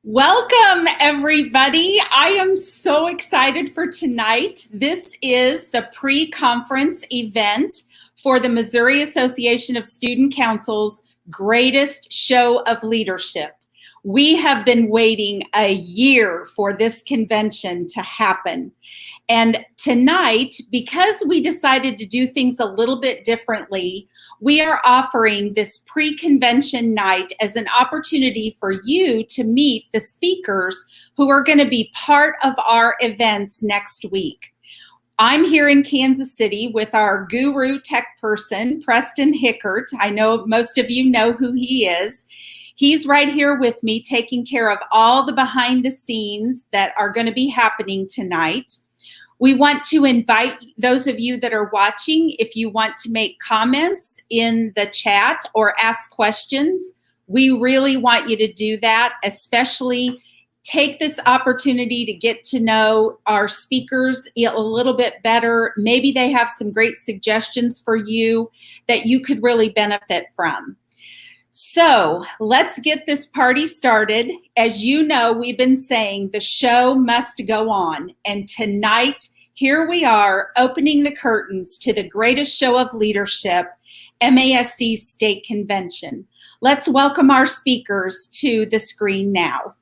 Welcome, everybody. I am so excited for tonight. This is the pre-conference event for the Missouri Association of Student Council's Greatest Show of Leadership. We have been waiting a year for this convention to happen. And tonight, because we decided to do things a little bit differently, we are offering this pre-convention night as an opportunity for you to meet the speakers who are going to be part of our events next week. I'm here in Kansas City with our guru tech person, Preston Hickert. I know most of you know who he is. He's right here with me taking care of all the behind the scenes that are going to be happening tonight. We want to invite those of you that are watching, if you want to make comments in the chat or ask questions, we really want you to do that, especially take this opportunity to get to know our speakers a little bit better. Maybe they have some great suggestions for you that you could really benefit from. So let's get this party started. As you know, we've been saying the show must go on. And tonight, here we are opening the curtains to the greatest show of leadership, MASC's State Convention. Let's welcome our speakers to the screen now.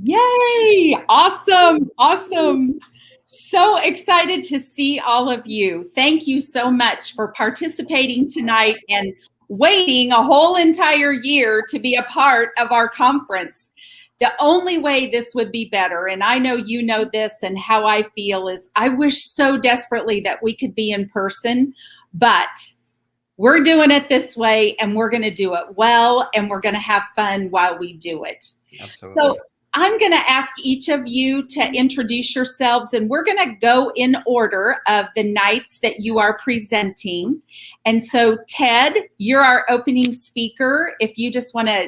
Yay! Awesome, awesome. So excited to see all of you. Thank you so much for participating tonight and waiting a whole entire year to be a part of our conference. The only way this would be better, and I know you know this and how I feel, is I wish so desperately that we could be in person, but we're doing it this way and we're going to do it well and we're going to have fun while we do it. Absolutely. So I'm going to ask each of you to introduce yourselves, and we're going to go in order of the nights that you are presenting. And so, Ted, you're our opening speaker. If you just want to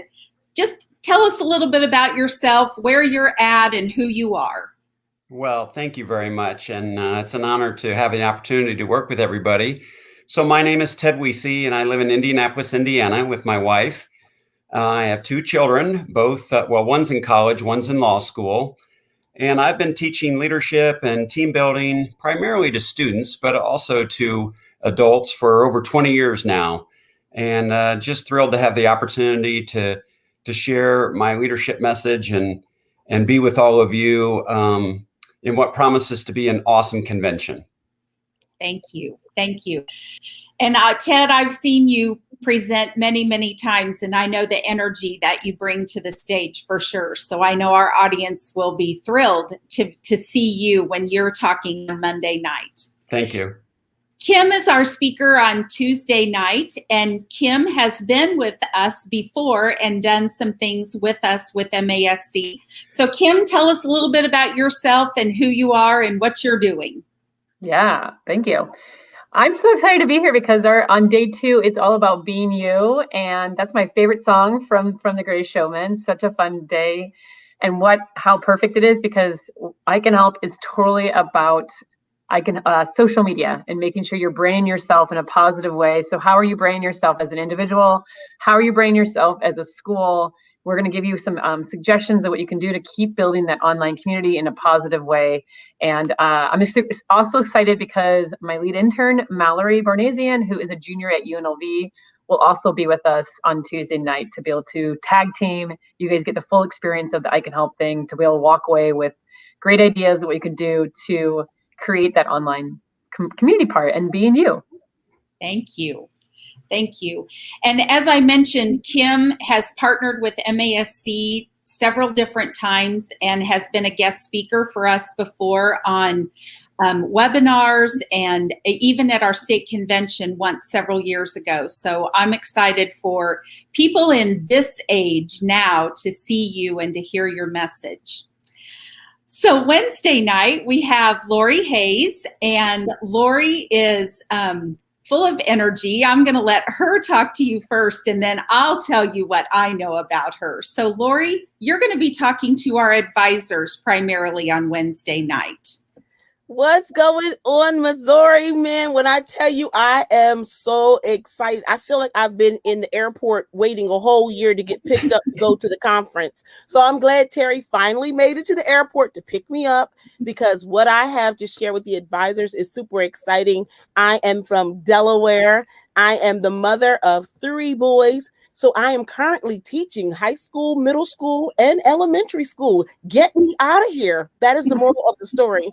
just tell us a little bit about yourself, where you're at, and who you are. Well, thank you very much. And it's an honor to have the opportunity to work with everybody. So my name is Ted Weesey, and I live in Indianapolis, Indiana with my wife. I have two children, both, one's in college, one's in law school. And I've been teaching leadership and team building primarily to students, but also to adults for over 20 years now. And just thrilled to have the opportunity to share my leadership message and be with all of you in what promises to be an awesome convention. Thank you. Thank you. And Ted, I've seen you present many, many times, and I know the energy that you bring to the stage for sure. So I know our audience will be thrilled to see you when you're talking on Monday night. Thank you. Kim is our speaker on Tuesday night, and Kim has been with us before and done some things with us with MASC. So Kim, tell us a little bit about yourself and who you are and what you're doing. Yeah, thank you. I'm so excited to be here because on day 2, it's all about being you. And that's my favorite song from The Greatest Showman. Such a fun day. And how perfect it is, because I Can Help is totally about social media and making sure you're branding yourself in a positive way. So how are you branding yourself as an individual? How are you branding yourself as a school? We're going to give you some suggestions of what you can do to keep building that online community in a positive way. And I'm just also excited because my lead intern, Mallory Barnasian, who is a junior at UNLV, will also be with us on Tuesday night to be able to tag team. You guys get the full experience of the I Can Help thing, to be able to walk away with great ideas of what you can do to create that online community part and being you. Thank you. Thank you. And as I mentioned, Kim has partnered with MASC several different times and has been a guest speaker for us before on webinars and even at our state convention once several years ago. So I'm excited for people in this age now to see you and to hear your message. So Wednesday night, we have Lori Hayes, and Lori is full of energy. I'm going to let her talk to you first, and then I'll tell you what I know about her. So Lori, you're going to be talking to our advisors primarily on Wednesday night. What's going on, Missouri, man? When I tell you, I am so excited. I feel like I've been in the airport waiting a whole year to get picked up to go to the conference. So I'm glad Terry finally made it to the airport to pick me up, because what I have to share with the advisors is super exciting. I am from Delaware. I am the mother of 3 boys. So I am currently teaching high school, middle school, and elementary school. Get me out of here. That is the moral of the story.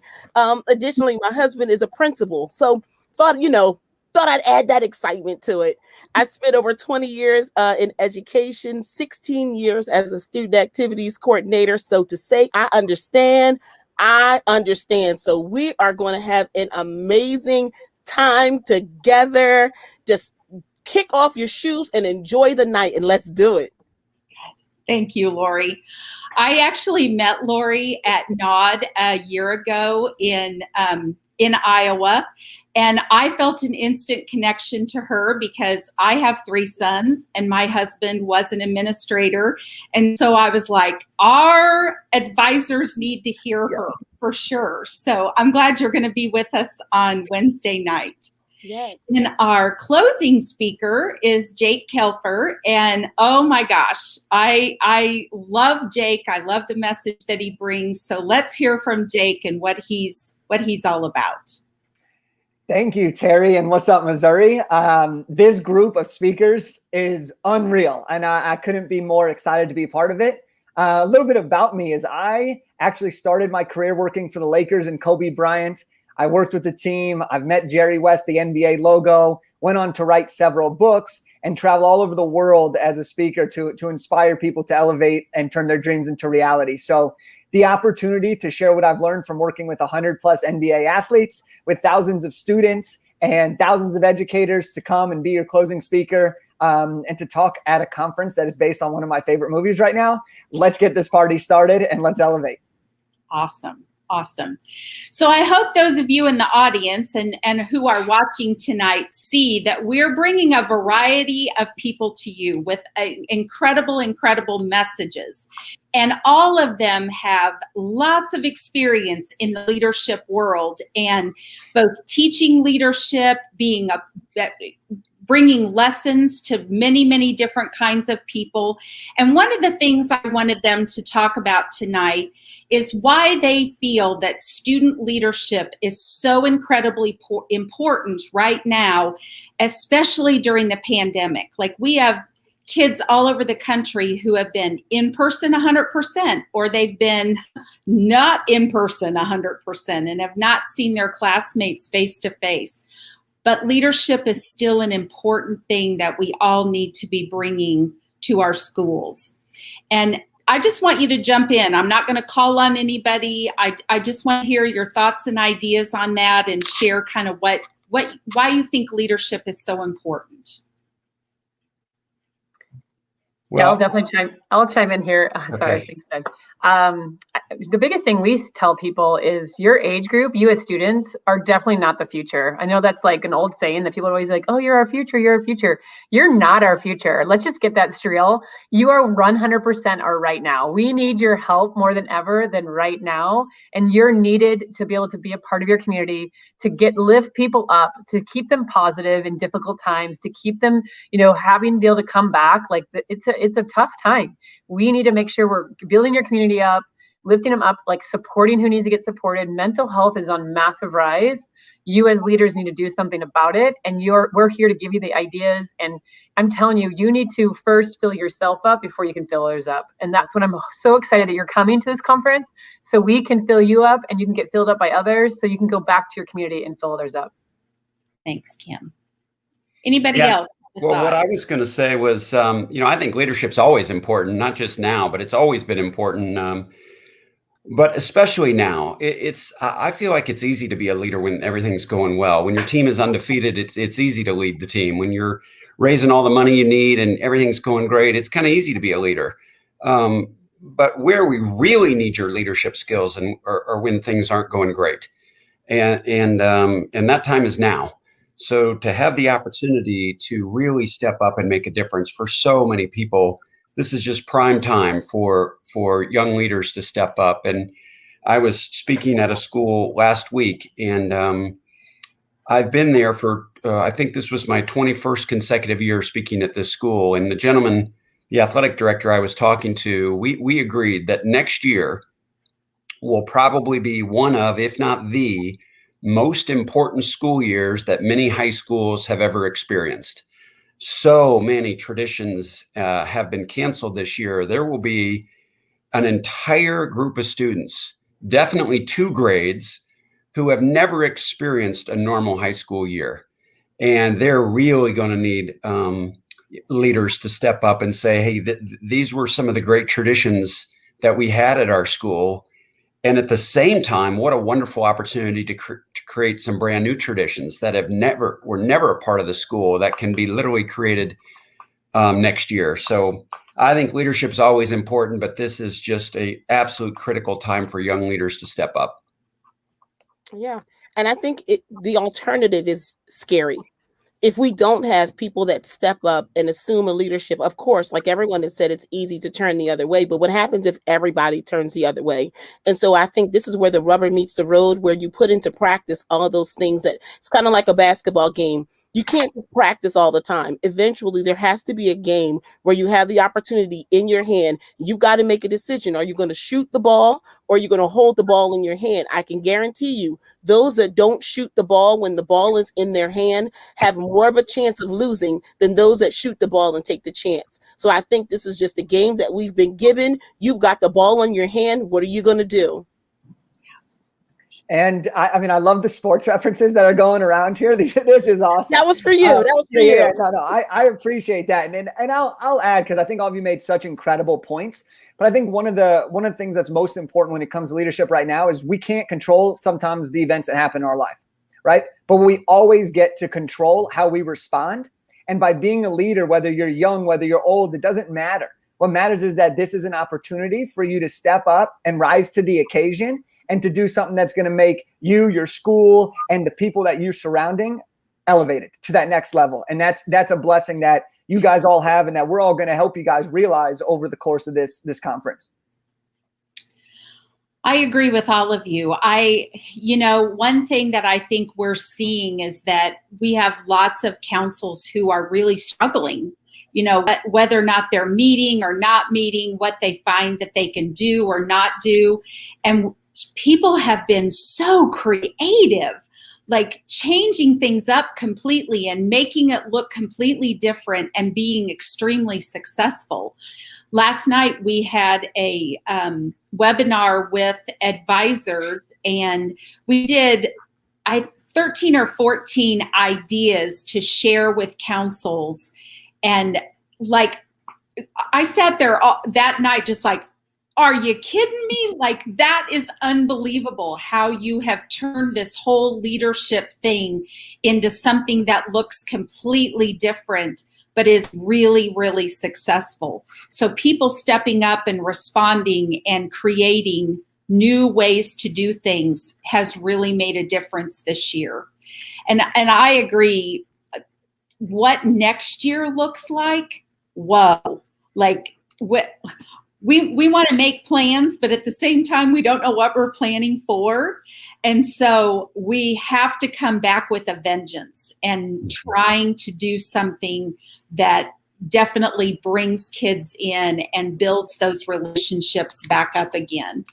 Additionally, my husband is a principal. So thought I'd add that excitement to it. I spent over 20 years in education, 16 years as a student activities coordinator. So to say I understand. So we are going to have an amazing time together. Just kick off your shoes and enjoy the night, and let's do it. Thank you, Lori. I actually met Lori at NOD a year ago in Iowa, and I felt an instant connection to her because I have 3 sons and my husband was an administrator. And so I was like, our advisors need to hear her for sure. So I'm glad you're going to be with us on Wednesday night. Yes. And our closing speaker is Jake Kelfer. And oh my gosh, I love Jake. I love the message that he brings. So let's hear from Jake and what he's all about. Thank you, Terry. And what's up, Missouri? This group of speakers is unreal, and I couldn't be more excited to be part of it. A little bit about me is I actually started my career working for the Lakers and Kobe Bryant. I worked with the team. I've met Jerry West, the NBA logo, went on to write several books and travel all over the world as a speaker to inspire people to elevate and turn their dreams into reality. So the opportunity to share what I've learned from working with 100 plus NBA athletes, with thousands of students and thousands of educators, to come and be your closing speaker and to talk at a conference that is based on one of my favorite movies right now. Let's get this party started and let's elevate. Awesome. Awesome. So I hope those of you in the audience and who are watching tonight see that we're bringing a variety of people to you with incredible messages. And all of them have lots of experience in the leadership world, and both teaching leadership, bringing lessons to many different kinds of people. And one of the things I wanted them to talk about tonight is why they feel that student leadership is so incredibly important right now, especially during the pandemic. Like, we have kids all over the country who have been in person 100%, or they've been not in person 100% and have not seen their classmates face to face. But leadership is still an important thing that we all need to be bringing to our schools. And I just want you to jump in. I'm not going to call on anybody. I just want to hear your thoughts and ideas on that, and share kind of why you think leadership is so important. Well, yeah, I'll definitely chime in here. Okay. Sorry, thanks, Ted. The biggest thing we tell people is your age group, you as students, are definitely not the future. I know that's like an old saying that people are always like, oh, you're our future, you're our future. You're not our future. Let's just get that real. You are 100% our right now. We need your help more than ever than right now. And you're needed to be able to be a part of your community, to lift people up, to keep them positive in difficult times, to keep them, having to be able to come back. Like, it's a tough time. We need to make sure we're building your community up, lifting them up, like supporting who needs to get supported. Mental health is on massive rise. You as leaders need to do something about it. And we're here to give you the ideas. And I'm telling you, you need to first fill yourself up before you can fill others up. And that's what I'm so excited that you're coming to this conference, so we can fill you up and you can get filled up by others, so you can go back to your community and fill others up. Thanks, Kim. Anybody else? Well, what I was going to say was, I think leadership's always important, not just now, but it's always been important. But especially now, I feel like it's easy to be a leader when everything's going well. When your team is undefeated, it's easy to lead the team. When you're raising all the money you need and everything's going great, it's kind of easy to be a leader. But where we really need your leadership skills are when things aren't going great, and that time is now. So to have the opportunity to really step up and make a difference for so many people, this is just prime time for young leaders to step up. And I was speaking at a school last week, and I've been there for, I think this was my 21st consecutive year speaking at this school. And the gentleman, the athletic director I was talking to, we agreed that next year will probably be one of, if not the most important school years that many high schools have ever experienced. So many traditions have been canceled this year. There will be an entire group of students, definitely 2 grades, who have never experienced a normal high school year. And they're really going to need leaders to step up and say, hey, these were some of the great traditions that we had at our school. And at the same time, what a wonderful opportunity to create some brand new traditions that were never a part of the school that can be literally created next year. So I think leadership is always important, but this is just a absolute critical time for young leaders to step up. Yeah. And I think the alternative is scary. If we don't have people that step up and assume a leadership, of course, like everyone has said, it's easy to turn the other way. But what happens if everybody turns the other way? And so I think this is where the rubber meets the road, where you put into practice all of those things that it's kind of like a basketball game. You can't just practice all the time. Eventually, there has to be a game where you have the opportunity in your hand. You've got to make a decision. Are you going to shoot the ball or are you going to hold the ball in your hand? I can guarantee you those that don't shoot the ball when the ball is in their hand have more of a chance of losing than those that shoot the ball and take the chance. So I think this is just a game that we've been given. You've got the ball in your hand. What are you going to do? And I mean, I love the sports references that are going around here. This is awesome. That was for you. That was for you. Yeah, no, I appreciate that. And I'll add, because I think all of you made such incredible points. But I think one of the things that's most important when it comes to leadership right now is we can't control sometimes the events that happen in our life, right? But we always get to control how we respond. And by being a leader, whether you're young, whether you're old, it doesn't matter. What matters is that this is an opportunity for you to step up and rise to the occasion and to do something that's going to make you, your school, and the people that you're surrounding elevated to that next level. And that's a blessing that you guys all have and that we're all going to help you guys realize over the course of this conference. I agree with all of you. One thing that I think we're seeing is that we have lots of councils who are really struggling, whether or not they're meeting or not meeting, what they find that they can do or not do. And people have been so creative, like changing things up completely and making it look completely different and being extremely successful. Last night we had a webinar with advisors, and we did 13 or 14 ideas to share with councils. And like, I sat there that night just like, are you kidding me? Like, that is unbelievable how you have turned this whole leadership thing into something that looks completely different, but is really, really successful. So people stepping up and responding and creating new ways to do things has really made a difference this year. And I agree. What next year looks like, whoa, like what? We want to make plans, but at the same time, we don't know what we're planning for. And so we have to come back with a vengeance and trying to do something that definitely brings kids in and builds those relationships back up again.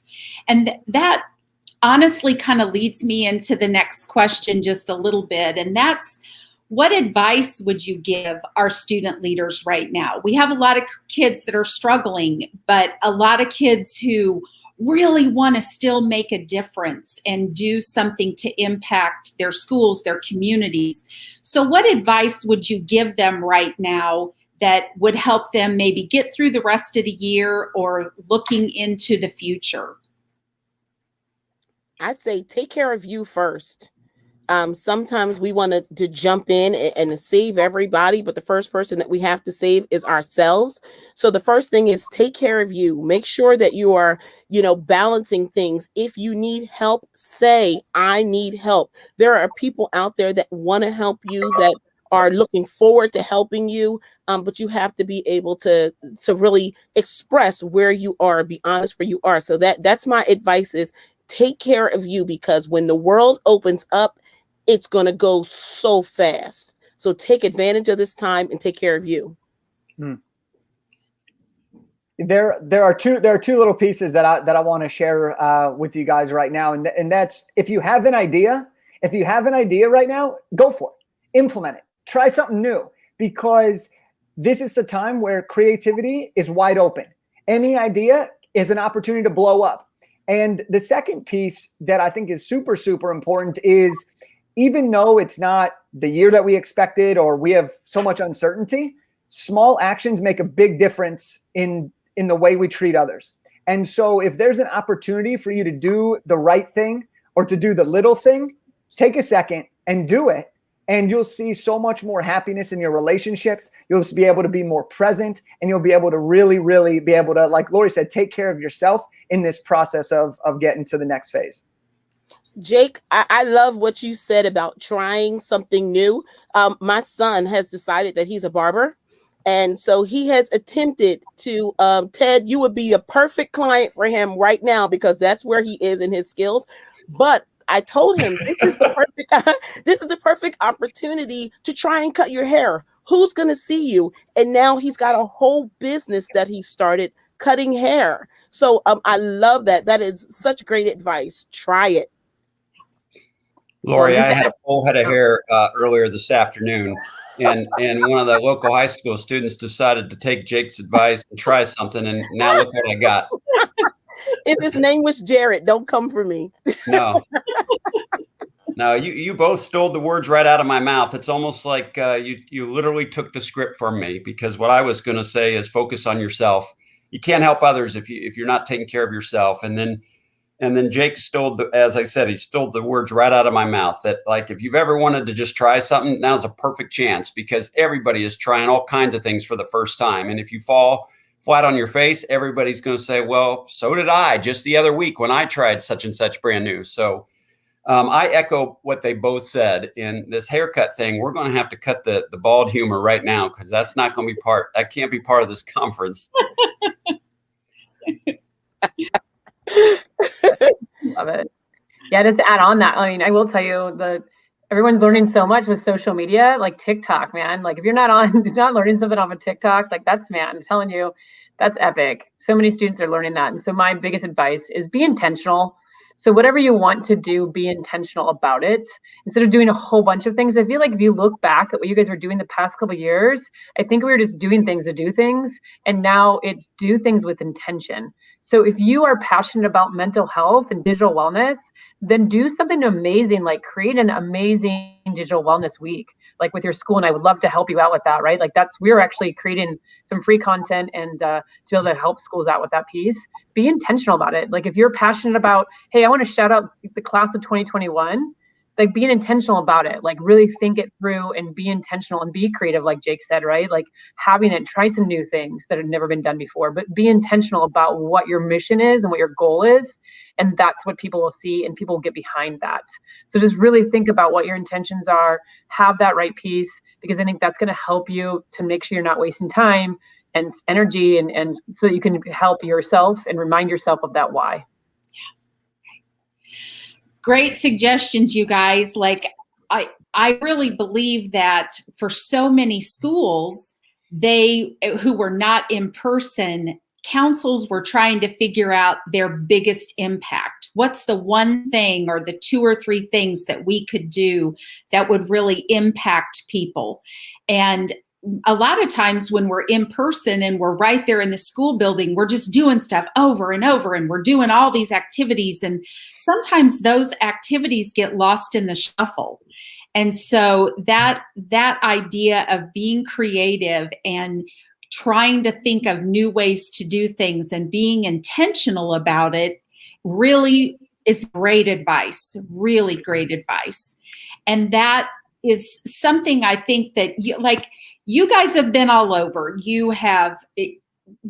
And that honestly kind of leads me into the next question just a little bit. And that's, what advice would you give our student leaders right now? We have a lot of kids that are struggling, but a lot of kids who really want to still make a difference and do something to impact their schools, their communities. So what advice would you give them right now that would help them maybe get through the rest of the year or looking into the future? I'd say take care of you first. Sometimes we want to jump in and save everybody, but the first person that we have to save is ourselves. So the first thing is take care of you. Make sure that you are, balancing things. If you need help, say, I need help. There are people out there that want to help you, that are looking forward to helping you. But you have to be able to really express where you are, be honest where you are. So that's my advice is, take care of you, because when the world opens up, it's going to go so fast. So take advantage of this time and take care of you. There are two little pieces that I want to share with you guys right now, and that's, if you have an idea right now, go for it, implement it, try something new, because this is a time where creativity is wide open. Any idea is an opportunity to blow up. And the second piece that I think is super, super important is, even though it's not the year that we expected, or we have so much uncertainty, small actions make a big difference in the way we treat others. And so if there's an opportunity for you to do the right thing, or to do the little thing, take a second and do it. And you'll see so much more happiness in your relationships. You'll be able to be more present, and you'll be able to really, really be able to, like Lori said, take care of yourself in this process of getting to the next phase. Jake, I love what you said about trying something new. My son has decided that he's a barber. And so he has attempted to, Ted, you would be a perfect client for him right now, because that's where he is in his skills. But I told him this is the perfect opportunity to try and cut your hair. Who's going to see you? And now he's got a whole business that he started, cutting hair. So I love that. That is such great advice. Try it. Lori, I had a full head of hair earlier this afternoon, and one of the local high school students decided to take Jake's advice and try something, and now look what I got. If his name was Jared, don't come for me. No. No, you both stole the words right out of my mouth. It's almost like you literally took the script from me, because what I was going to say is focus on yourself. You can't help others if you're not taking care of yourself. And then Jake stole as I said, he stole the words right out of my mouth. That, like, if you've ever wanted to just try something, now's a perfect chance, because everybody is trying all kinds of things for the first time. And if you fall flat on your face, everybody's going to say, well, so did I just the other week when I tried such and such brand new. So I echo what they both said. In this haircut thing, we're going to have to cut the bald humor right now, because that's not going to be that can't be part of this conference. Love it. Yeah, just to add on that, I mean, I will tell you everyone's learning so much with social media, like TikTok, man. Like, if you're not learning something off of TikTok, like, I'm telling you, that's epic. So many students are learning that. And so my biggest advice is be intentional. So whatever you want to do, be intentional about it. Instead of doing a whole bunch of things, I feel like if you look back at what you guys were doing the past couple of years, I think we were just doing things to do things. And now it's do things with intention. So if you are passionate about mental health and digital wellness, then do something amazing, like create an amazing digital wellness week, like with your school. And I would love to help you out with that, right? Like, we're actually creating some free content and to be able to help schools out with that piece. Be intentional about it. Like, if you're passionate about, hey, I want to shout out the class of 2021, like, being intentional about it, like really think it through and be intentional and be creative, like Jake said, right? Like, having it, try some new things that have never been done before, but be intentional about what your mission is and what your goal is. And that's what people will see, and people will get behind that. So just really think about what your intentions are, have that right piece, because I think that's going to help you to make sure you're not wasting time and energy, and so that you can help yourself and remind yourself of that why. Great suggestions, you guys. Like, I really believe that for so many schools, who were not in person, councils were trying to figure out their biggest impact. What's the one thing or the two or three things that we could do that would really impact people? And a lot of times when we're in person and we're right there in the school building, we're just doing stuff over and over, and we're doing all these activities. And sometimes those activities get lost in the shuffle. And so that idea of being creative and trying to think of new ways to do things and being intentional about it really is great advice, really great advice. And that is something I think that you guys have been all over. You have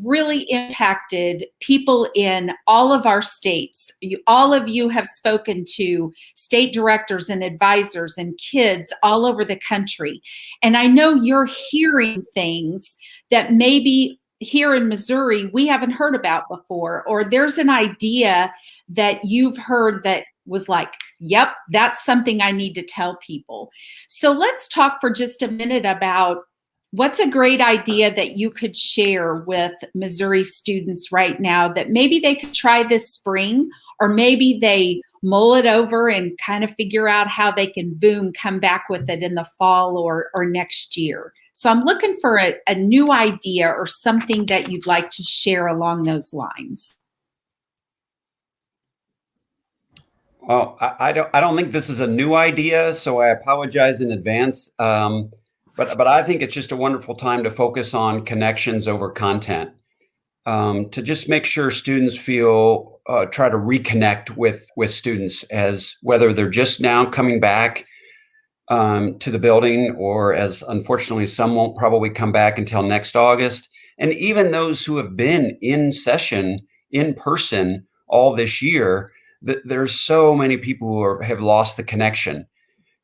really impacted people in all of our states. All of you have spoken to state directors and advisors and kids all over the country. And I know you're hearing things that maybe here in Missouri we haven't heard about before, or there's an idea that you've heard that was like, yep, that's something I need to tell people. So let's talk for just a minute about what's a great idea that you could share with Missouri students right now that maybe they could try this spring, or maybe they mull it over and kind of figure out how they can, boom, come back with it in the fall or next year. So I'm looking for a new idea or something that you'd like to share along those lines. Well, I don't think this is a new idea, so I apologize in advance. But I think it's just a wonderful time to focus on connections over content. To just make sure students feel, try to reconnect with students, as whether they're just now coming back to the building, or as unfortunately some won't probably come back until next August. And even those who have been in session in person all this year, there's so many people who have lost the connection.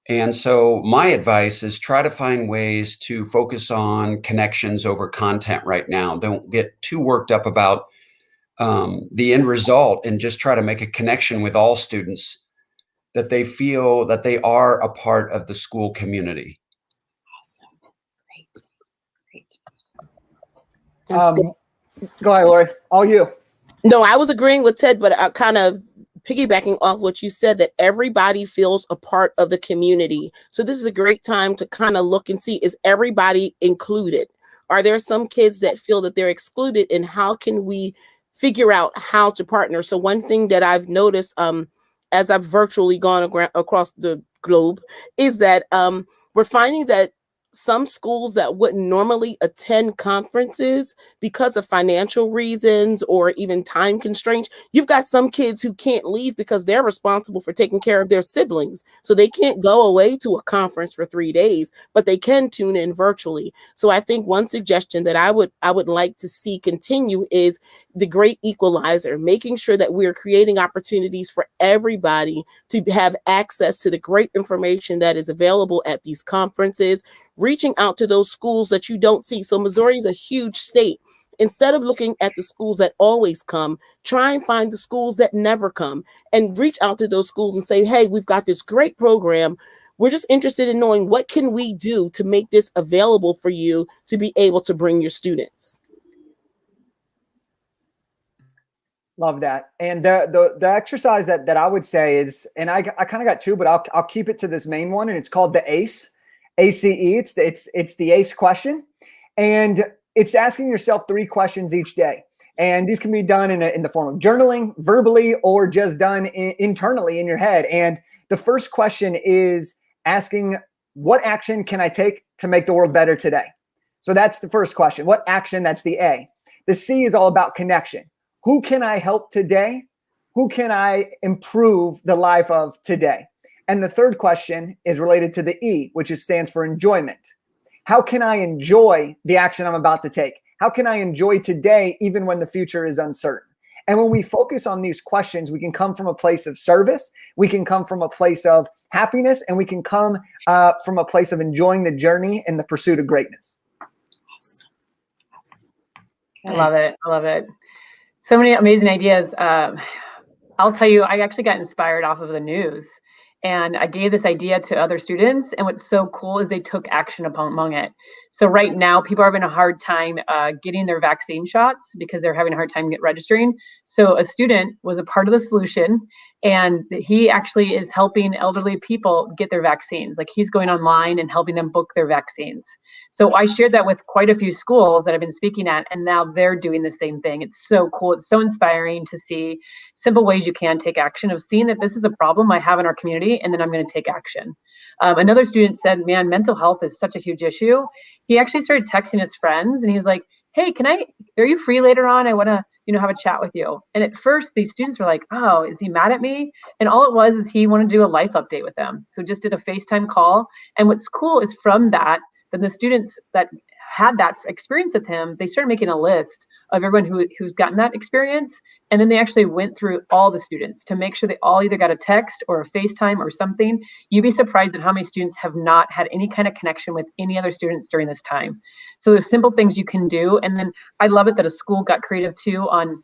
And so my advice is try to find ways to focus on connections over content right now. Don't get too worked up about the end result, and just try to make a connection with all students, that they feel that they are a part of the school community. Awesome. Great. Go ahead, Lori. All you. No, I was agreeing with Ted, but I kind of piggybacking off what you said, that everybody feels a part of the community. So this is a great time to kind of look and see, is everybody included? Are there some kids that feel that they're excluded, and how can we figure out how to partner? So one thing that I've noticed as I've virtually gone across the globe is that we're finding that some schools that wouldn't normally attend conferences because of financial reasons or even time constraints, you've got some kids who can't leave because they're responsible for taking care of their siblings. So they can't go away to a conference for 3 days, but they can tune in virtually. So I think one suggestion that I would like to see continue is the great equalizer, making sure that we're creating opportunities for everybody to have access to the great information that is available at these conferences, reaching out to those schools that you don't see. So Missouri is a huge state. Instead of looking at the schools that always come, try and find the schools that never come and reach out to those schools and say, hey, we've got this great program. We're just interested in knowing, what can we do to make this available for you to be able to bring your students? Love that. And the exercise that I would say is, and I kind of got two, but I'll keep it to this main one, and it's called the ACE. ACE. It's the ACE question, and it's asking yourself 3 questions each day. And these can be done in the form of journaling, verbally, or just done internally in your head. And the first question is asking, what action can I take to make the world better today? So that's the first question. What action? That's the A. The C is all about connection. Who can I help today? Who can I improve the life of today? And the third question is related to the E, which stands for enjoyment. How can I enjoy the action I'm about to take? How can I enjoy today even when the future is uncertain? And when we focus on these questions, we can come from a place of service, we can come from a place of happiness, and we can come from a place of enjoying the journey and the pursuit of greatness. Awesome. I love it. I love it. So many amazing ideas. I'll tell you, I actually got inspired off of the news, and I gave this idea to other students. And what's so cool is they took action among it. So right now, people are having a hard time getting their vaccine shots because they're having a hard time registering. So a student was a part of the solution, and he actually is helping elderly people get their vaccines. Like, he's going online and helping them book their vaccines. So I shared that with quite a few schools that I've been speaking at, and now they're doing the same thing. It's so cool. It's so inspiring to see simple ways you can take action, of seeing that this is a problem I have in our community, and then I'm going to take action. Another student said, man, mental health is such a huge issue. He actually started texting his friends, and he was like, hey, are you free later on? I want to, have a chat with you. And at first these students were like, oh, is he mad at me? And all it was is he wanted to do a life update with them. So just did a FaceTime call. And what's cool is from that, then the students that had that experience with him, they started making a list of everyone who's gotten that experience. And then they actually went through all the students to make sure they all either got a text or a FaceTime or something. You'd be surprised at how many students have not had any kind of connection with any other students during this time. So there's simple things you can do. And then I love it that a school got creative too on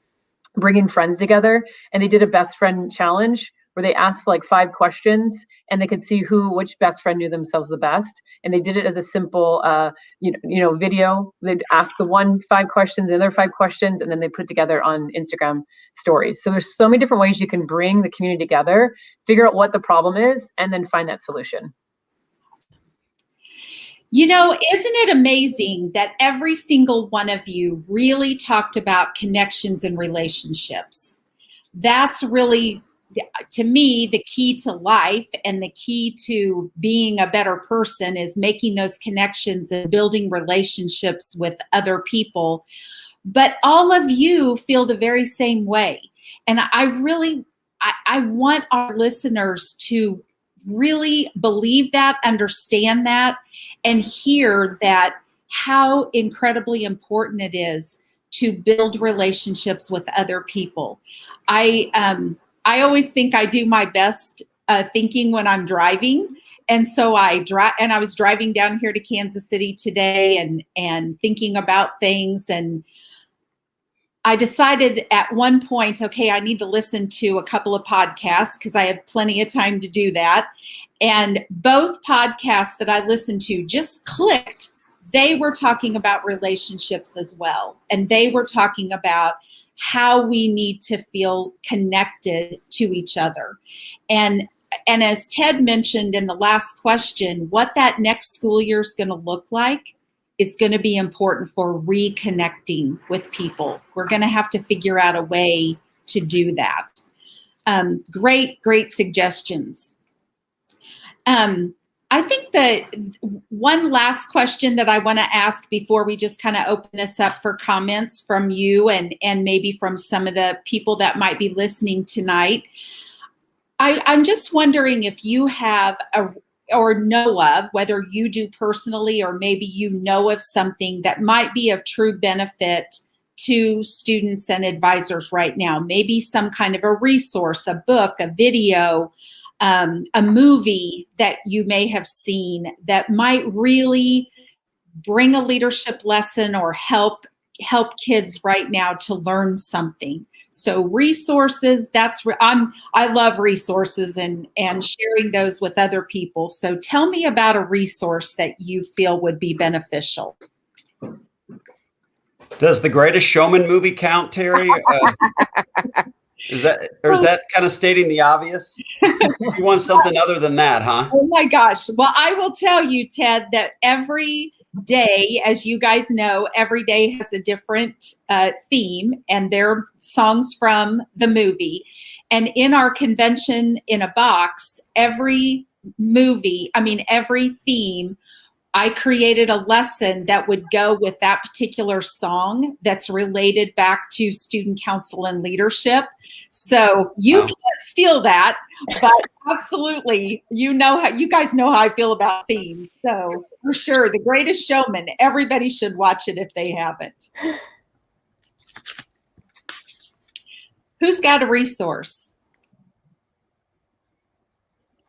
bringing friends together, and they did a best friend challenge where they asked like 5 questions and they could see which best friend knew themselves the best. And they did it as a simple, video. They'd ask the 5 questions, the other 5 questions, and then they put it together on Instagram stories. So there's so many different ways you can bring the community together, figure out what the problem is, and then find that solution. You know, isn't it amazing that every single one of you really talked about connections and relationships? That's really, to me, the key to life, and the key to being a better person is making those connections and building relationships with other people. But all of you feel the very same way. And I want our listeners to really believe that, understand that, and hear that how incredibly important it is to build relationships with other people. I always think I do my best thinking when I'm driving. And so I was driving down here to Kansas City today and thinking about things, and I decided at one point, okay, I need to listen to a couple of podcasts because I had plenty of time to do that. And both podcasts that I listened to just clicked. They were talking about relationships as well. And they were talking about how we need to feel connected to each other. And as Ted mentioned in the last question, what that next school year is going to look like is going to be important for reconnecting with people. We're going to have to figure out a way to do that. Great suggestions. I think that one last question that I want to ask before we just kind of open this up for comments from you and maybe from some of the people that might be listening tonight. I'm just wondering if you have or know of, whether you do personally or maybe you know of something that might be of true benefit to students and advisors right now. Maybe some kind of a resource, a book, a video, a movie that you may have seen that might really bring a leadership lesson or help kids right now to learn something. So resources, I love resources and sharing those with other people. So tell me about a resource that you feel would be beneficial. Does The Greatest Showman movie count, Terry? Is that kind of stating the obvious? You want something other than that, huh? Oh my gosh. Well, I will tell you, Ted, that every day, as you guys know, every day has a different theme, and they're songs from the movie. And in our Convention in a Box, every theme, I created a lesson that would go with that particular song that's related back to student council and leadership. So you can't steal that, but absolutely, you guys know how I feel about themes. So for sure, The Greatest Showman, everybody should watch it if they haven't. Who's got a resource?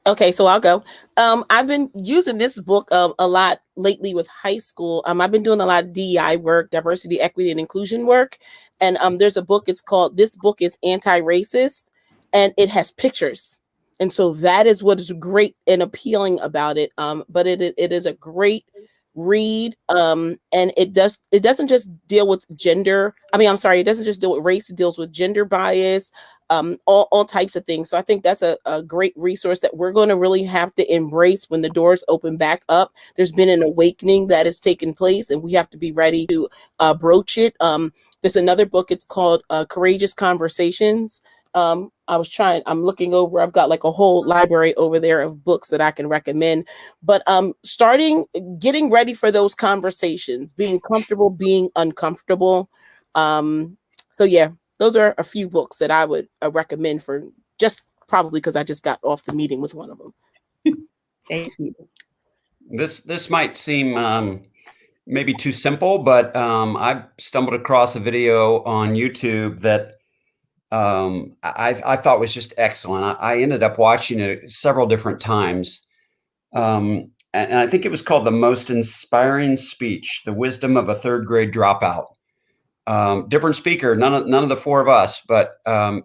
Okay, so I'll go. I've been using this book a lot lately with high school. I've been doing a lot of DEI work, diversity, equity, and inclusion work. And there's a book, this book is Anti-Racist, and it has pictures. And so that is what is great and appealing about it. But it is a great read. And it doesn't just deal with gender. It doesn't just deal with race, it deals with gender bias, all types of things. So I think that's a great resource that we're going to really have to embrace when the doors open back up. There's been an awakening that has taken place, and we have to be ready to broach it. There's another book, it's called Courageous Conversations. I'm looking over, I've got like a whole library over there of books that I can recommend, but getting ready for those conversations, being comfortable, being uncomfortable. So yeah, those are a few books that I would recommend, for just probably because I just got off the meeting with one of them. Thank you. This might seem maybe too simple, but I stumbled across a video on YouTube that I thought was just excellent. I ended up watching it several different times. And I think it was called The Most Inspiring Speech, The Wisdom of a Third Grade Dropout. Different speaker, none of the four of us, but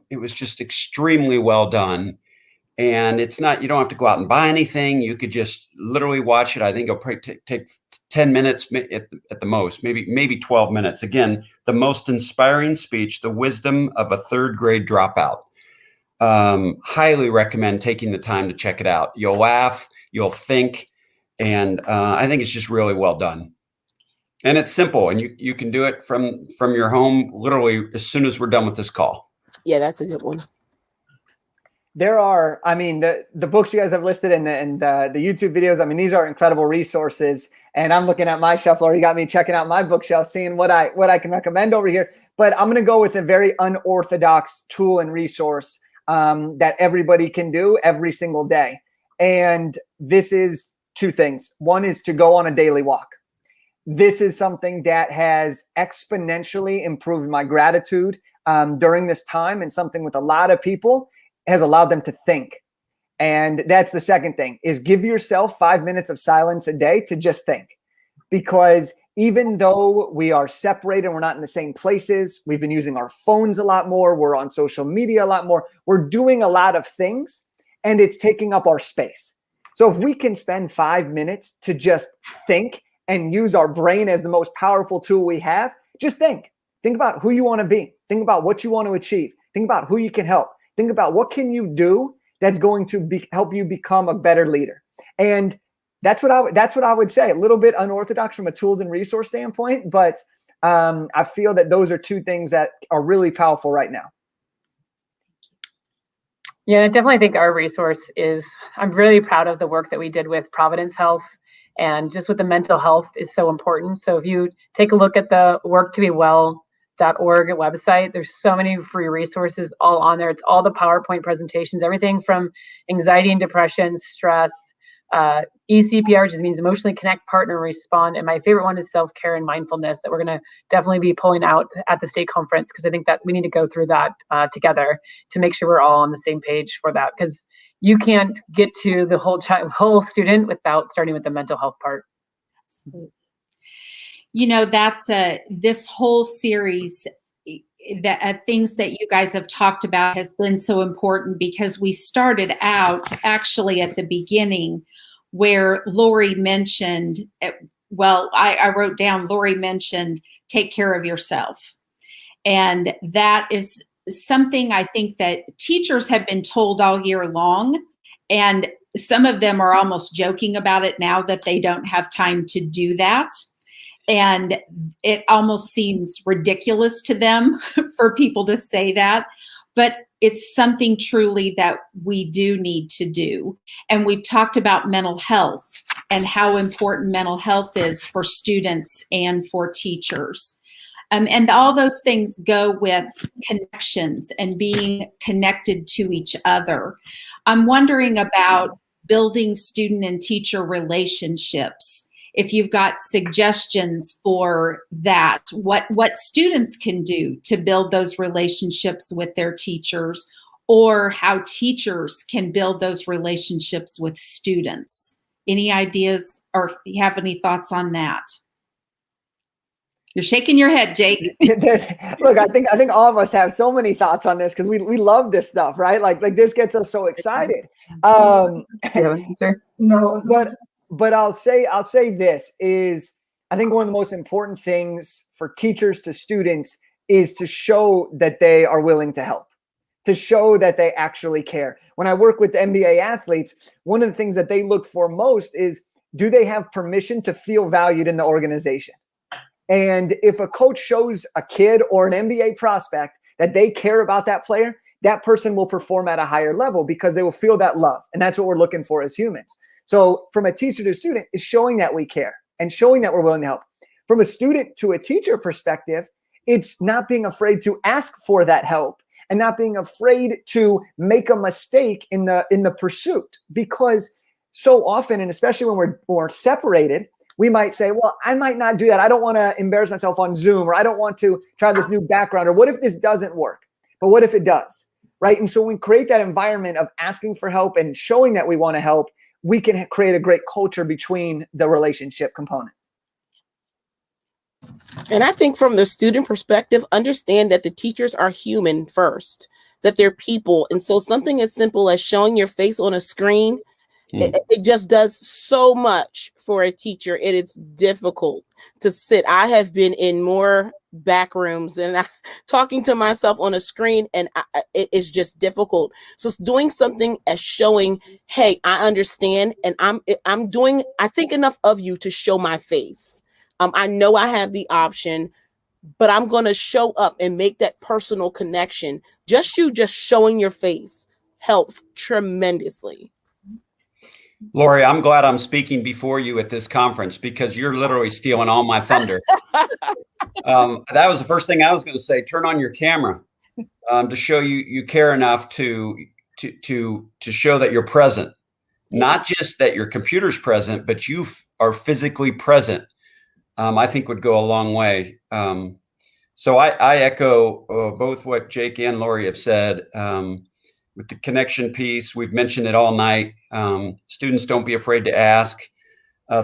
it was just extremely well done. And it's not, you don't have to go out and buy anything. You could just literally watch it. I think it'll probably take 10 minutes at the most, maybe 12 minutes. Again, The Most Inspiring Speech, The Wisdom of a Third Grade Dropout. Highly recommend taking the time to check it out. You'll laugh, you'll think, and I think it's just really well done. And it's simple, and you can do it from your home literally as soon as we're done with this call. Yeah, that's a good one. There are, I mean, the books you guys have listed and the YouTube videos, I mean, these are incredible resources. And I'm looking at my shelf, Laura, you got me checking out my bookshelf, seeing what I can recommend over here. But I'm going to go with a very unorthodox tool and resource that everybody can do every single day. And this is two things. One is to go on a daily walk. This is something that has exponentially improved my gratitude during this time, and something with a lot of people has allowed them to think. And that's the second thing, is give yourself 5 minutes of silence a day to just think. Because even though we are separated, we're not in the same places, we've been using our phones a lot more, we're on social media a lot more, we're doing a lot of things, and it's taking up our space. So if we can spend 5 minutes to just think and use our brain as the most powerful tool we have, just think. Think about who you want to be. Think about what you want to achieve. Think about who you can help. Think about what can you do that's going to help you become a better leader. And that's what I would say. A little bit unorthodox from a tools and resource standpoint, but I feel that those are two things that are really powerful right now. Yeah, I definitely think our resource is, I'm really proud of the work that we did with Providence Health, and just with the mental health is so important. So if you take a look at the worktobewell.org website, there's so many free resources all on there. It's all the PowerPoint presentations, everything from anxiety and depression, stress, ECPR, which means emotionally connect, partner, respond. And my favorite one is self-care and mindfulness, that we're going to definitely be pulling out at the state conference, because I think that we need to go through that together to make sure we're all on the same page for that. Because you can't get to the whole student without starting with the mental health part. Absolutely. You know, that's this whole series, that things that you guys have talked about has been so important, because we started out actually at the beginning where Lori mentioned, well, I wrote down, Lori mentioned, take care of yourself. And that is something I think that teachers have been told all year long. And some of them are almost joking about it now, that they don't have time to do that. And it almost seems ridiculous to them for people to say that, but it's something truly that we do need to do. And we've talked about mental health and how important mental health is for students and for teachers. And all those things go with connections and being connected to each other. I'm wondering about building student and teacher relationships. If you've got suggestions for that, what students can do to build those relationships with their teachers, or how teachers can build those relationships with students. Any ideas, or if you have any thoughts on that? You're shaking your head, Jake. Look, I think all of us have so many thoughts on this, because we love this stuff, right? Like this gets us so excited. But I'll say this is, I think one of the most important things for teachers to students is to show that they are willing to help, to show that they actually care. When I work with NBA athletes, one of the things that they look for most is, do they have permission to feel valued in the organization? And if a coach shows a kid or an NBA prospect that they care about that player, that person will perform at a higher level, because they will feel that love. And that's what we're looking for as humans. So from a teacher to student is showing that we care and showing that we're willing to help. From a student to a teacher perspective, it's not being afraid to ask for that help and not being afraid to make a mistake in the pursuit, because so often, and especially when we're separated, we might say, well, I might not do that. I don't want to embarrass myself on Zoom, or I don't want to try this new background, or what if this doesn't work? But what if it does, right? And so when we create that environment of asking for help and showing that we want to help, we can create a great culture between the relationship component. And I think from the student perspective, understand that the teachers are human first, that they're people. And so something as simple as showing your face on a screen, it just does so much for a teacher. It is difficult to sit. I have been in more back rooms and talking to myself on a screen, and it is just difficult. So it's doing something as showing, hey, I understand, and I think enough of you to show my face. I know I have the option, but I'm going to show up and make that personal connection. Just showing your face helps tremendously. Lori, I'm glad I'm speaking before you at this conference, because you're literally stealing all my thunder. That was the first thing I was going to say. Turn on your camera to show you care enough to show that you're present. Not just that your computer's present, but you are physically present. I think would go a long way. So I echo both what Jake and Lori have said. With the connection piece, we've mentioned it all night. Students, don't be afraid to ask.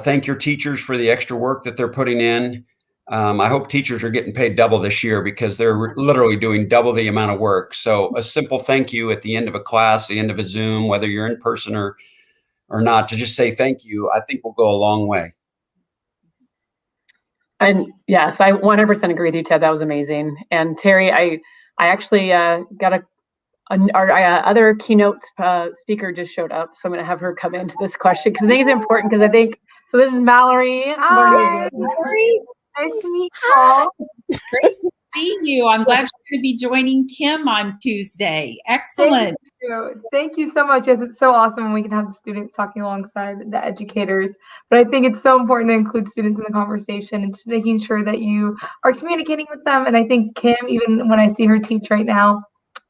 Thank your teachers for the extra work that they're putting in. I hope teachers are getting paid double this year, because they're literally doing double the amount of work. So a simple thank you at the end of a class, the end of a Zoom, whether you're in person or not, to just say thank you, I think will go a long way. And yes, I 100% agree with you, Ted. That was amazing. And Terry, I actually got our other keynote speaker just showed up, so I'm going to have her come into this question, because I think it's important. Because I think so. This is Mallory. Hi, Mallory. Nice to meet you all. Great to see you. I'm glad you're going to be joining Kim on Tuesday. Excellent. Thank you so much. Yes, it's so awesome when we can have the students talking alongside the educators. But I think it's so important to include students in the conversation and just making sure that you are communicating with them. And I think Kim, even when I see her teach right now,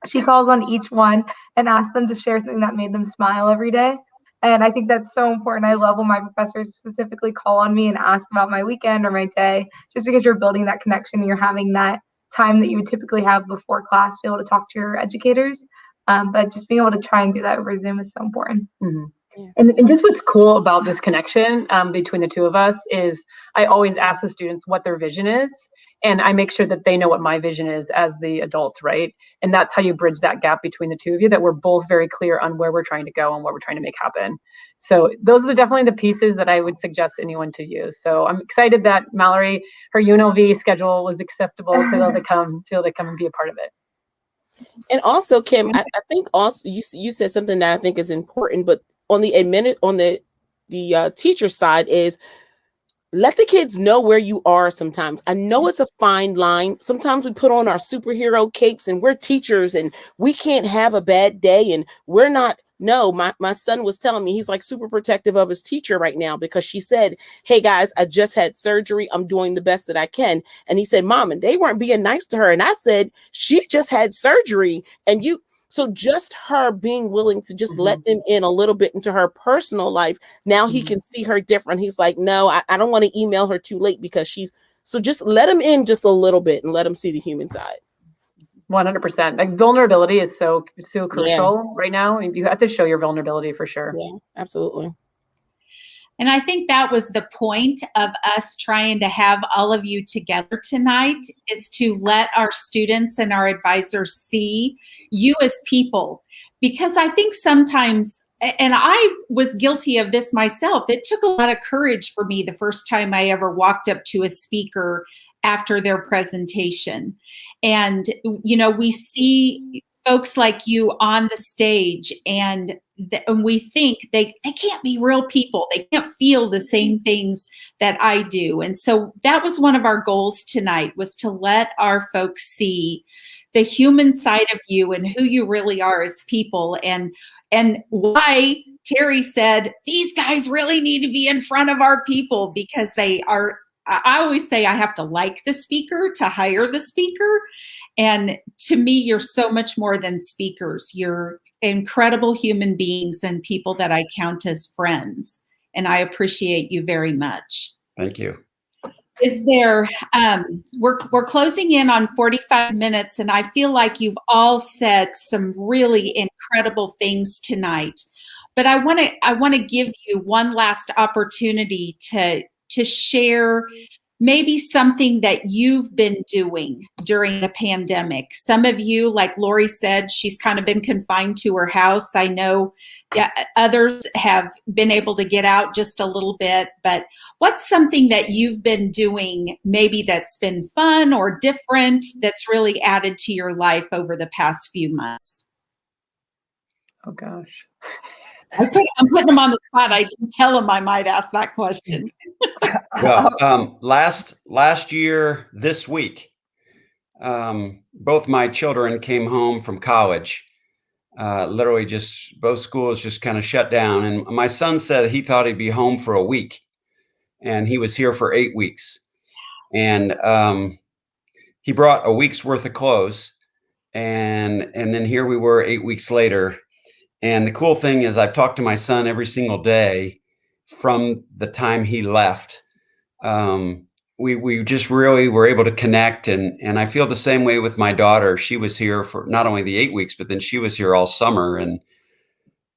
she calls on each one and asks them to share something that made them smile every day. And I think that's so important. I love when my professors specifically call on me and ask about my weekend or my day, just because you're building that connection and you're having that time that you would typically have before class to be able to talk to your educators. But just being able to try and do that over Zoom is so important. Mm-hmm. Yeah. And just what's cool about this connection between the two of us is I always ask the students what their vision is, and I make sure that they know what my vision is as the adult, right? And that's how you bridge that gap between the two of you, that we're both very clear on where we're trying to go and what we're trying to make happen. So those are definitely the pieces that I would suggest anyone to use. So I'm excited that Mallory, her UNLV schedule was acceptable to be able to come and be a part of it. And also, Kim, I think also you said something that I think is important, but on the teacher side is let the kids know where you are sometimes. I know it's a fine line. Sometimes we put on our superhero capes and we're teachers and we can't have a bad day and we're not. No, my son was telling me he's like super protective of his teacher right now because she said, hey guys, I just had surgery. I'm doing the best that I can. And he said, Mom, and they weren't being nice to her. And I said, she just had surgery. And so just her being willing to just let them in a little bit into her personal life. Now he can see her different. He's like, no, I don't want to email her too late because so just let him in just a little bit and let him see the human side. 100%. Like vulnerability is so crucial right now. You have to show your vulnerability for sure. Yeah, absolutely. And I think that was the point of us trying to have all of you together tonight, is to let our students and our advisors see you as people. Because I think sometimes, and I was guilty of this myself, it took a lot of courage for me the first time I ever walked up to a speaker after their presentation. And, we see folks like you on the stage and we think they can't be real people. They can't feel the same things that I do. And so that was one of our goals tonight, was to let our folks see the human side of you and who you really are as people, and why Terry said, these guys really need to be in front of our people, because they are, I always say I have to like the speaker to hire the speaker. And to me, you're so much more than speakers. You're incredible human beings and people that I count as friends. And I appreciate you very much. Thank you. Is there, we're closing in on 45 minutes, and I feel like you've all said some really incredible things tonight. But I want to give you one last opportunity to share maybe something that you've been doing during the pandemic. Some of you, like Lori said, she's kind of been confined to her house. I know others have been able to get out just a little bit, but what's something that you've been doing maybe that's been fun or different that's really added to your life over the past few months? Oh gosh. I'm putting them on the spot. I didn't tell them I might ask that question. Well, last year, this week, both my children came home from college. Literally just both schools just kind of shut down. And my son said he thought he'd be home for a week, and he was here for 8 weeks. And he brought a week's worth of clothes. And then here we were 8 weeks later. And the cool thing is I've talked to my son every single day from the time he left. We just really were able to connect. And I feel the same way with my daughter. She was here for not only the 8 weeks, but then she was here all summer. And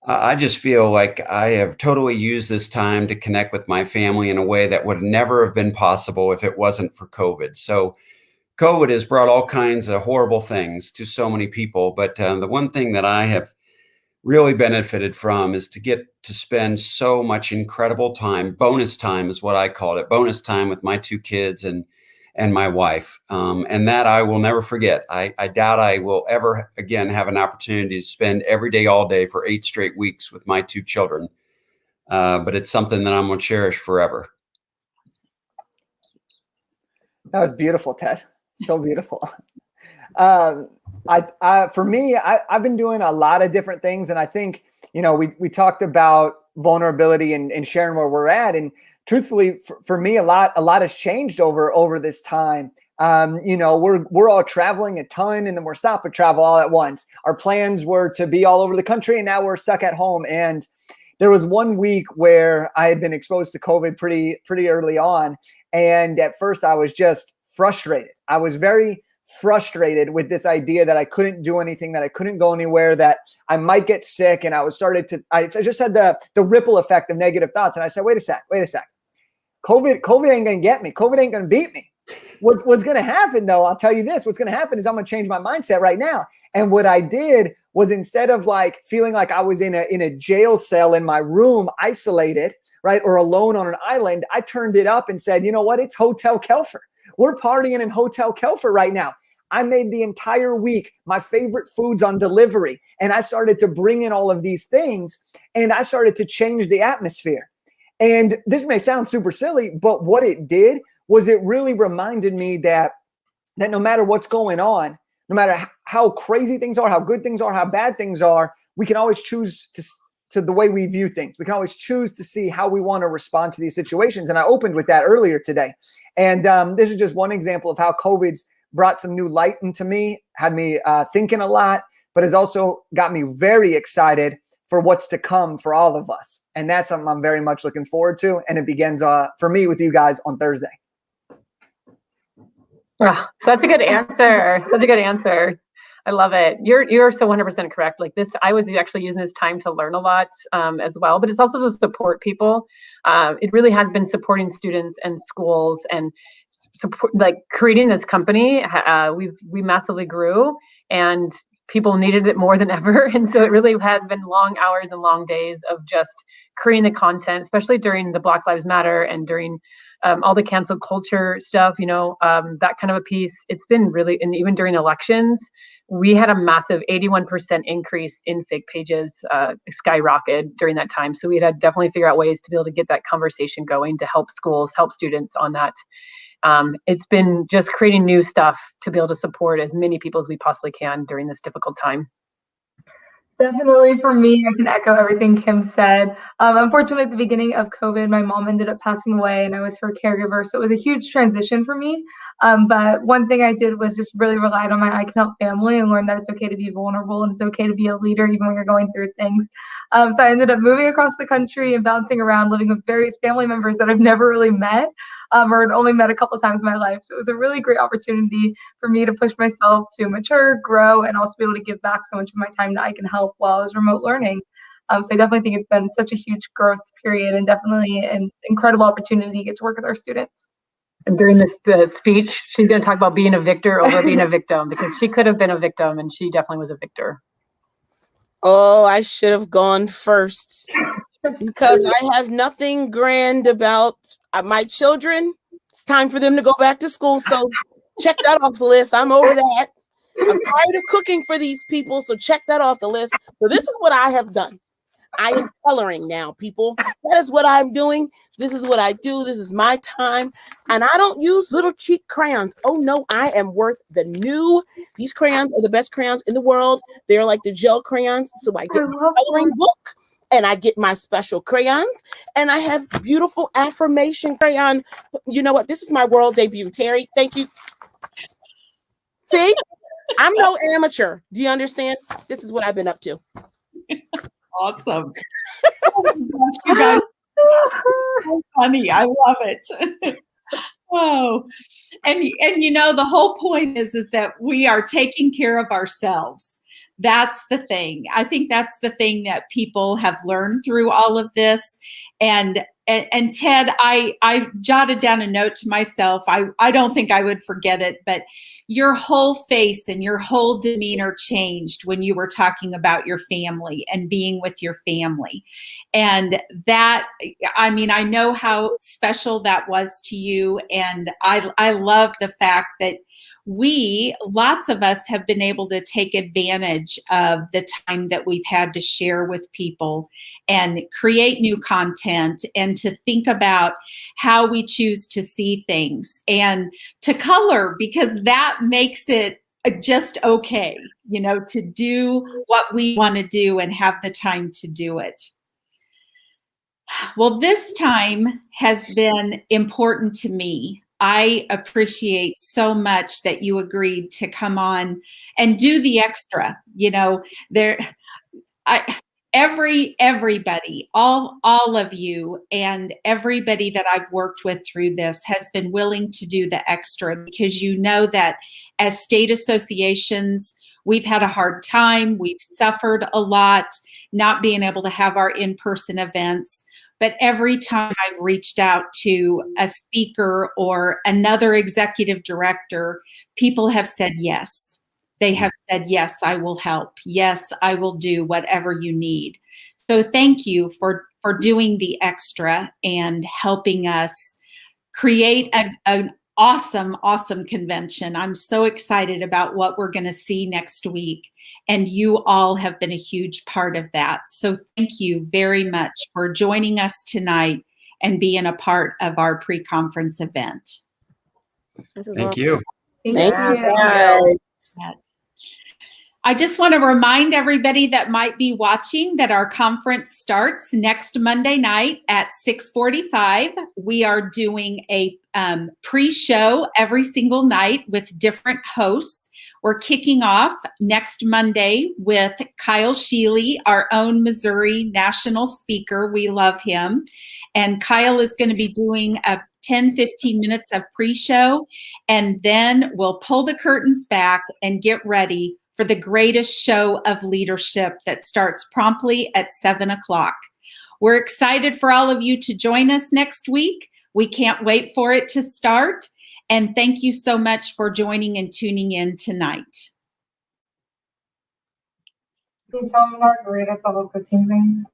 I just feel like I have totally used this time to connect with my family in a way that would never have been possible if it wasn't for COVID. So COVID has brought all kinds of horrible things to so many people. But the one thing that I have really benefited from is to get to spend so much incredible time. Bonus time is what I called it. Bonus time with my 2 kids and my wife. And that I will never forget. I doubt I will ever again have an opportunity to spend every day, all day for 8 straight weeks with my 2 children. But it's something that I'm going to cherish forever. That was beautiful, Ted. So beautiful. For me, I've been doing a lot of different things. And I think, we talked about vulnerability and sharing where we're at. And truthfully, for me, a lot has changed over this time. We're all traveling a ton, and then we're stopping travel all at once. Our plans were to be all over the country, and now we're stuck at home. And there was one week where I had been exposed to COVID pretty early on. And at first I was just frustrated. I was very frustrated with this idea that I couldn't do anything, that I couldn't go anywhere, that I might get sick. And I just had the ripple effect of negative thoughts. And I said, wait a sec. COVID ain't going to get me. COVID ain't going to beat me. What's going to happen though, I'll tell you this, what's going to happen is I'm going to change my mindset right now. And what I did was, instead of like feeling like I was in a jail cell in my room, isolated, right, or alone on an island, I turned it up and said, you know what? It's Hotel Kelfer. We're partying in Hotel Kelfer right now. I made the entire week my favorite foods on delivery. And I started to bring in all of these things, and I started to change the atmosphere. And this may sound super silly, but what it did was it really reminded me that no matter what's going on, no matter how crazy things are, how good things are, how bad things are, we can always choose to the way we view things. We can always choose to see how we want to respond to these situations. And I opened with that earlier today. And this is just one example of how COVID's brought some new light into me, had me thinking a lot, but has also got me very excited for what's to come for all of us. And that's something I'm very much looking forward to. And it begins for me with you guys on Thursday. Oh, such a good answer. Such a good answer. I love it. You're so 100% correct. Like this, I was actually using this time to learn a lot as well, but it's also to support people. It really has been supporting students and schools, and support, like creating this company. We massively grew, and people needed it more than ever. And so it really has been long hours and long days of just creating the content, especially during the Black Lives Matter and during all the cancel culture stuff, that kind of a piece. It's been really, and even during elections, we had a massive 81% increase in fake pages, skyrocketed during that time. So we had to definitely figure out ways to be able to get that conversation going, to help schools, help students on that. It's been just creating new stuff to be able to support as many people as we possibly can during this difficult time. Definitely for me, I can echo everything Kim said. Unfortunately, at the beginning of COVID, my mom ended up passing away and I was her caregiver. So it was a huge transition for me. But one thing I did was just really relied on my I Can Help family and learned that it's okay to be vulnerable and it's okay to be a leader even when you're going through things. So I ended up moving across the country and bouncing around, living with various family members that I've never really met or had only met a couple times in my life. So it was a really great opportunity for me to push myself to mature, grow, and also be able to give back so much of my time that I can help while I was remote learning. So I definitely think it's been such a huge growth period and definitely an incredible opportunity to get to work with our students. And during this speech, she's going to talk about being a victor over being a victim, because she could have been a victim and she definitely was a victor. Oh, I should have gone first because I have nothing grand about my children. It's time for them to go back to school. So check that off the list. I'm over that. I'm tired of cooking for these people. So check that off the list. So this is what I have done. I am coloring now, people. That is what I'm doing. This is what I do. This is my time. And I don't use little cheap crayons. Oh, no, I am worth the new. These crayons are the best crayons in the world. They're like the gel crayons. So I get my coloring book and I get my special crayons and I have beautiful affirmation crayon. You know what? This is my world debut, Terry. Thank you. See, I'm no amateur. Do you understand? This is what I've been up to. Awesome. Oh my gosh, you guys are so funny. I love it. Oh, and you know, the whole point is that we are taking care of ourselves. That's the thing. I think that's the thing that people have learned through all of this. And Ted, I jotted down a note to myself. I don't think I would forget it, but your whole face and your whole demeanor changed when you were talking about your family and being with your family. And that, I mean, I know how special that was to you. And I love the fact that lots of us have been able to take advantage of the time that we've had to share with people and create new content and to think about how we choose to see things and to color, because that makes it just okay, you know, to do what we want to do and have the time to do it. Well, this time has been important to me. I appreciate so much that you agreed to come on and do the extra. You know, everybody, all of you, and everybody that I've worked with through this has been willing to do the extra, because you know that as state associations, we've had a hard time. We've suffered a lot not being able to have our in-person events. But every time I've reached out to a speaker or another executive director, people have said yes. They have said, yes, I will help. Yes, I will do whatever you need. So thank you for doing the extra and helping us create an awesome convention. I'm so excited about what we're going to see next week. And you all have been a huge part of that. So thank you very much for joining us tonight and being a part of our pre-conference event. Thank you. Thank you, guys. I just want to remind everybody that might be watching that our conference starts next Monday night at 6:45. We are doing a pre-show every single night with different hosts. We're kicking off next Monday with Kyle Sheely, our own Missouri national speaker. We love him. And Kyle is going to be doing a 10-15 minutes of pre-show, and then we'll pull the curtains back and get ready for the greatest show of leadership that starts promptly at 7 o'clock. We're excited for all of you to join us next week. We can't wait for it to start. And thank you so much for joining and tuning in tonight. Can you tell Margarita about the cooking thing?